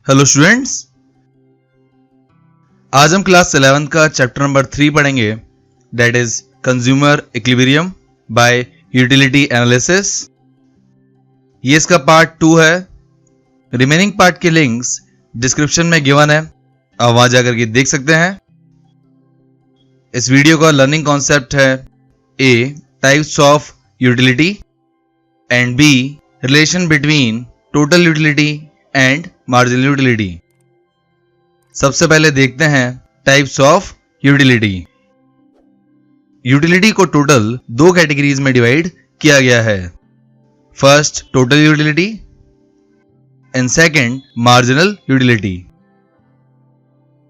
Hello students, आज हम class 11 का चैप्टर नंबर 3 पढ़ेंगे, that is consumer equilibrium bye utility analysis. ये इसका पार्ट 2 है। रिमेनिंग पार्ट के लिंक्स डिस्क्रिप्शन में गिवन है, आप वहां जाकर के देख सकते हैं। इस वीडियो का लर्निंग कॉन्सेप्ट है A types of utility and B relation between total utility and marginal utility. सबसे पहले देखते हैं टाइप्स ऑफ यूटिलिटी। यूटिलिटी को टोटल दो कैटेगरीज में डिवाइड किया गया है। First total utility and second marginal utility.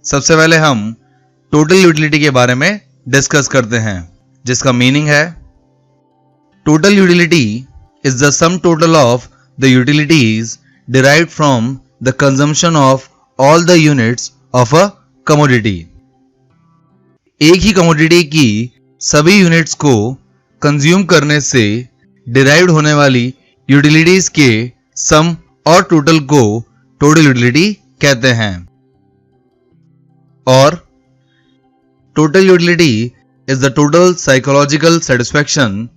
सबसे पहले हम टोटल यूटिलिटी के बारे में डिस्कस करते हैं, जिसका मीनिंग है total utility is the some total of the utilities derived from the consumption of all the units of a commodity। एक ही कमोडिटी की सभी यूनिट्स को कंज्यूम करने से डिराइव्ड होने वाली यूटिलिटीज के सम और टोटल को टोटल यूटिलिटी कहते हैं। और total utility is the total psychological satisfaction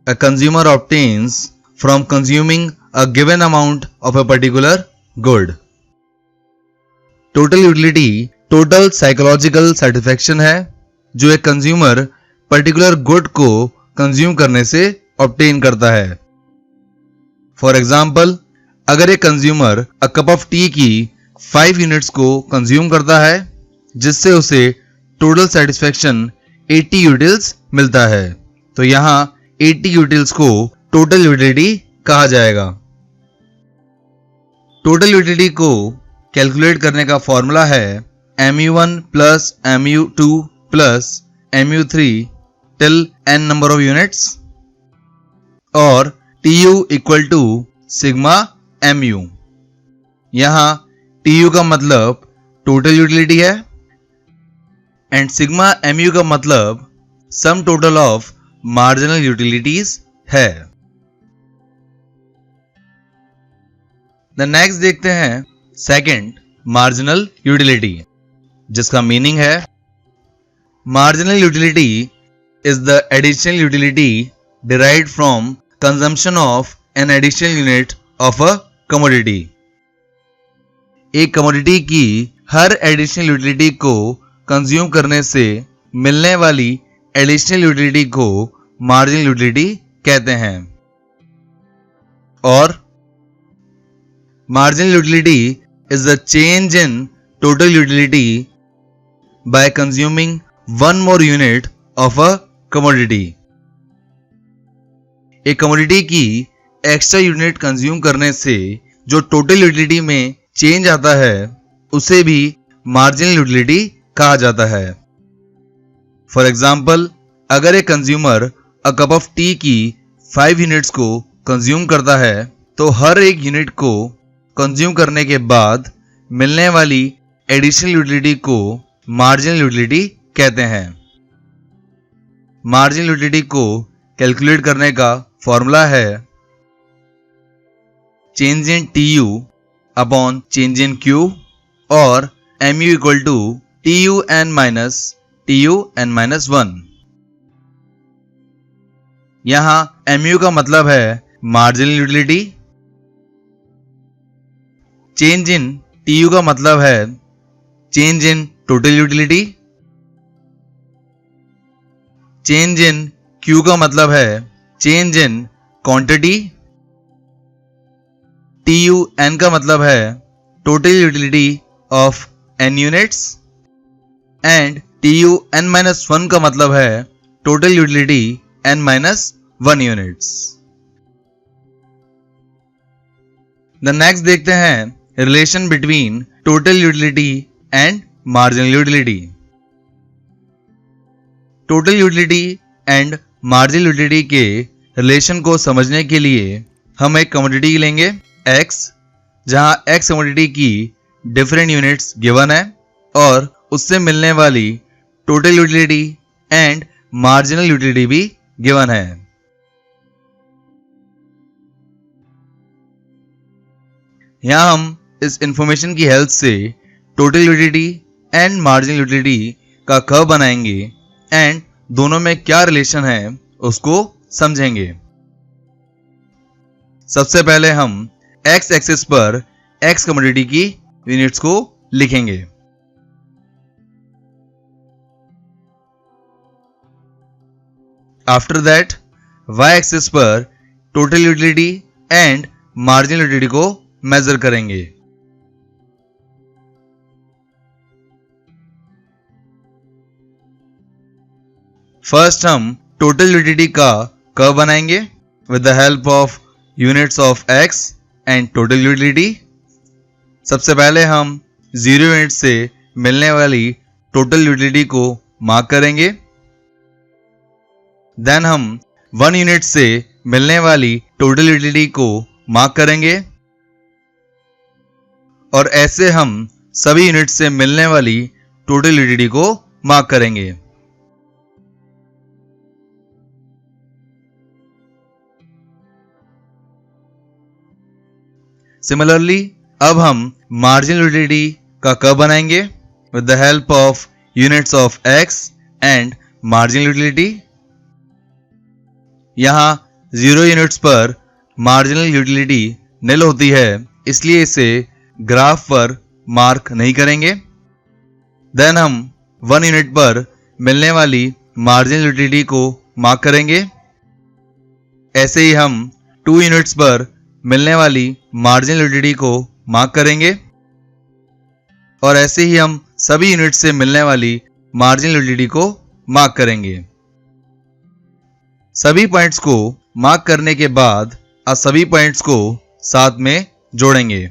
a consumer obtains from consuming a given amount of a particular good। Total utility total psychological satisfaction है जो एक कंज्यूमर पर्टिकुलर गुड को कंज्यूम करने से ऑब्टेन करता है। फॉर एग्जाम्पल, अगर एक consumer a cup of T की 5 यूनिट्स को कंज्यूम करता है, जिससे उसे टोटल सेटिस्फैक्शन 80 यूटिल्स मिलता है, तो यहां 80 यूटिल्स को टोटल यूटिलिटी कहा जाएगा। टोटल यूटिलिटी को कैलकुलेट करने का फॉर्मूला है mu1 plus mu2 plus mu3 till n number of units, और tu equal to sigma mu। यहां tu का मतलब टोटल यूटिलिटी है एंड सिग्मा mu का मतलब sum total of marginal utilities है। द नेक्स्ट देखते हैं सेकंड मार्जिनल यूटिलिटी, जिसका मीनिंग है marginal utility is the additional utility derived from consumption of an additional unit of a commodity. एक commodity की हर एडिशनल यूटिलिटी को कंज्यूम करने से मिलने वाली एडिशनल यूटिलिटी को मार्जिनल यूटिलिटी कहते हैं। और marginal utility is the change in total utility bye consuming one more unit of a commodity. एक कमोडिटी की एक्स्ट्रा यूनिट कंज्यूम करने से जो टोटल यूटिलिटी में चेंज आता है, उसे भी मार्जिनल यूटिलिटी कहा जाता है। फॉर एग्जाम्पल, अगर एक consumer a cup of T की 5 यूनिट्स को कंज्यूम करता है, तो हर एक यूनिट को कंज्यूम करने के बाद मिलने वाली एडिशनल यूटिलिटी को मार्जिनल यूटिलिटी कहते हैं। मार्जिनल यूटिलिटी को कैलकुलेट करने का फॉर्मूला है change in TU upon change in Q, और mu equal to TUn minus TUn-1। यहां mu का मतलब है marginal utility, change in TU का मतलब है change in total utility, change in Q का मतलब है चेंज इन क्वांटिटी, TUn का मतलब है total utility of n units, and TUn-1 का मतलब है total utility n-1 units. The next देखते हैं relation between total utility and marginal utility. Total utility and marginal utility के रिलेशन को समझने के लिए हम एक कमोडिटी लेंगे X, जहां X कमोडिटी की डिफरेंट यूनिट्स गिवन है और उससे मिलने वाली total utility and marginal utility भी गिवन है। यहां हम इस इंफॉर्मेशन की हेल्प से total utility and marginal utility का कर्व बनाएंगे एंड दोनों में क्या रिलेशन है उसको समझेंगे। सबसे पहले हम एक्स एक्सिस पर एक्स कमोडिटी की यूनिट्स को लिखेंगे। आफ्टर दैट वाई एक्सिस पर total utility and marginal utility को मेजर करेंगे। फर्स्ट हम टोटल यूटिलिटी का कर्व बनाएंगे with the help of units of x and total utility. सबसे पहले हम 0 यूनिट से मिलने वाली टोटल यूटिलिटी को मार्क करेंगे। देन हम 1 यूनिट से मिलने वाली टोटल यूटिलिटी को मार्क करेंगे और ऐसे हम सभी यूनिट से मिलने वाली टोटल यूटिलिटी को मार्क करेंगे। सिमिलरली अब हम मार्जिनल यूटिलिटी का कर्व बनाएंगे with the help of units of x and marginal utility. यहां 0 यूनिट्स पर मार्जिनल यूटिलिटी निल होती है, इसलिए इसे ग्राफ पर मार्क नहीं करेंगे। देन हम 1 यूनिट पर मिलने वाली मार्जिनल यूटिलिटी को मार्क करेंगे। ऐसे ही हम 2 यूनिट्स पर मिलने वाली मार्जिनल यूटिलिटी को मार्क करेंगे और ऐसे ही हम सभी यूनिट से मिलने वाली मार्जिनल यूटिलिटी को मार्क करेंगे। सभी पॉइंट्स को मार्क करने के बाद आप सभी पॉइंट्स को साथ में जोड़ेंगे।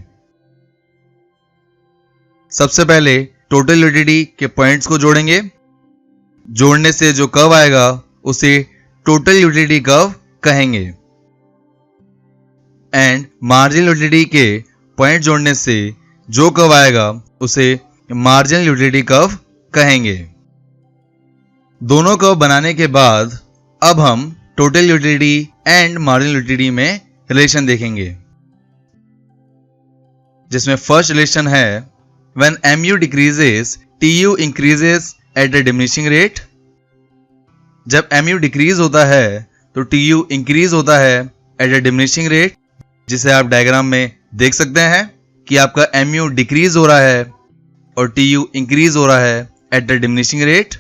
सबसे पहले टोटल यूटिलिटी के पॉइंट्स को जोड़ेंगे। जोड़ने से जो कर्व आएगा उसे टोटल यूटिलिटी कर्व कहेंगे एंड मार्जिनल यूटिलिटी के पॉइंट जोड़ने से जो कर्व आएगा उसे मार्जिनल यूटिलिटी कर्व कहेंगे। दोनों कर्व बनाने के बाद अब हम total utility and marginal utility में रिलेशन देखेंगे, जिसमें फर्स्ट रिलेशन है when MU decreases TU increases at a diminishing rate. जब MU डिक्रीज होता है तो TU इंक्रीज होता है एट अ डिमिनिशिंग रेट, जिसे आप डायग्राम में देख सकते हैं कि आपका MU डिक्रीज हो रहा है और TU इंक्रीज हो रहा है at the diminishing rate.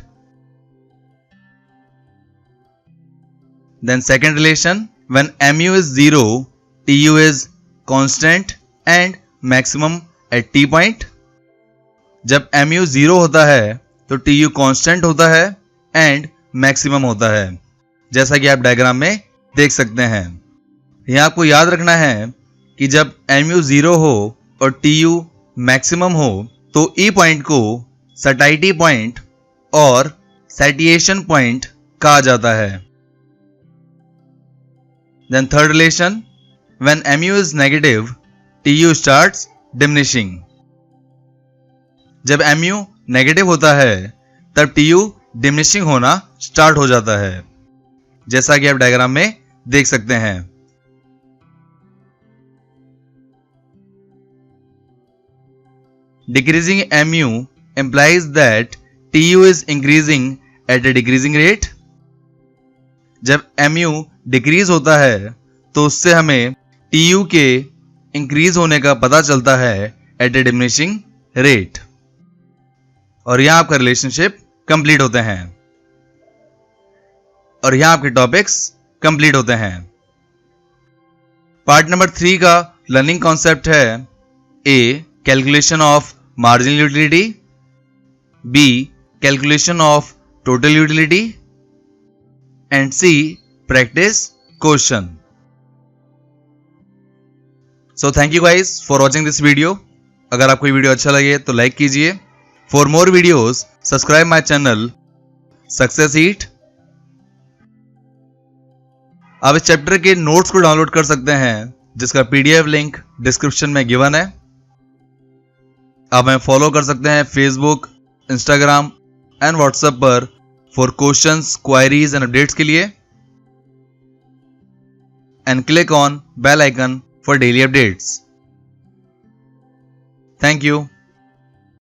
Then second relation when MU is 0 TU is constant and maximum at T point. जब MU 0 होता है तो TU कांस्टेंट होता है एंड मैक्सिमम होता है, जैसा कि आप डायग्राम में देख सकते हैं। यहां आपको याद रखना है कि जब MU 0 हो और TU मैक्सिमम हो तो E पॉइंट को सटाइटी पॉइंट और सैटिएशन पॉइंट कहा जाता है। Then third relation when MU is negative TU starts diminishing. जब MU नेगेटिव होता है तब TU डिमिनिशिंग होना स्टार्ट हो जाता है, जैसा कि आप डायग्राम में देख सकते हैं। Decreasing MU implies that TU is increasing at a decreasing rate. जब MU डिक्रीज होता है तो उससे हमें TU के इंक्रीज होने का पता चलता है एट ए डिमिनिशिंग रेट, और यहां आपका रिलेशनशिप कंप्लीट होते हैं और यहां आपके टॉपिक्स कंप्लीट होते हैं। पार्ट नंबर 3 का लर्निंग कॉन्सेप्ट है A. Calculation of marginal utility, B. Calculation of total utility and C. Practice question. So thank you guys for watching this video. अगर आपको ये वीडियो अच्छा लगे तो लाइक कीजिए। For more videos subscribe my channel success eat. आप इस chapter के नोट्स को डाउनलोड कर सकते हैं, जिसका PDF लिंक डिस्क्रिप्शन में गिवन है। आप हमें फॉलो कर सकते हैं फेसबुक, इंस्टाग्राम एंड व्हाट्सएप पर for questions, queries and updates के लिए, and click on bell icon for daily updates. Thank you.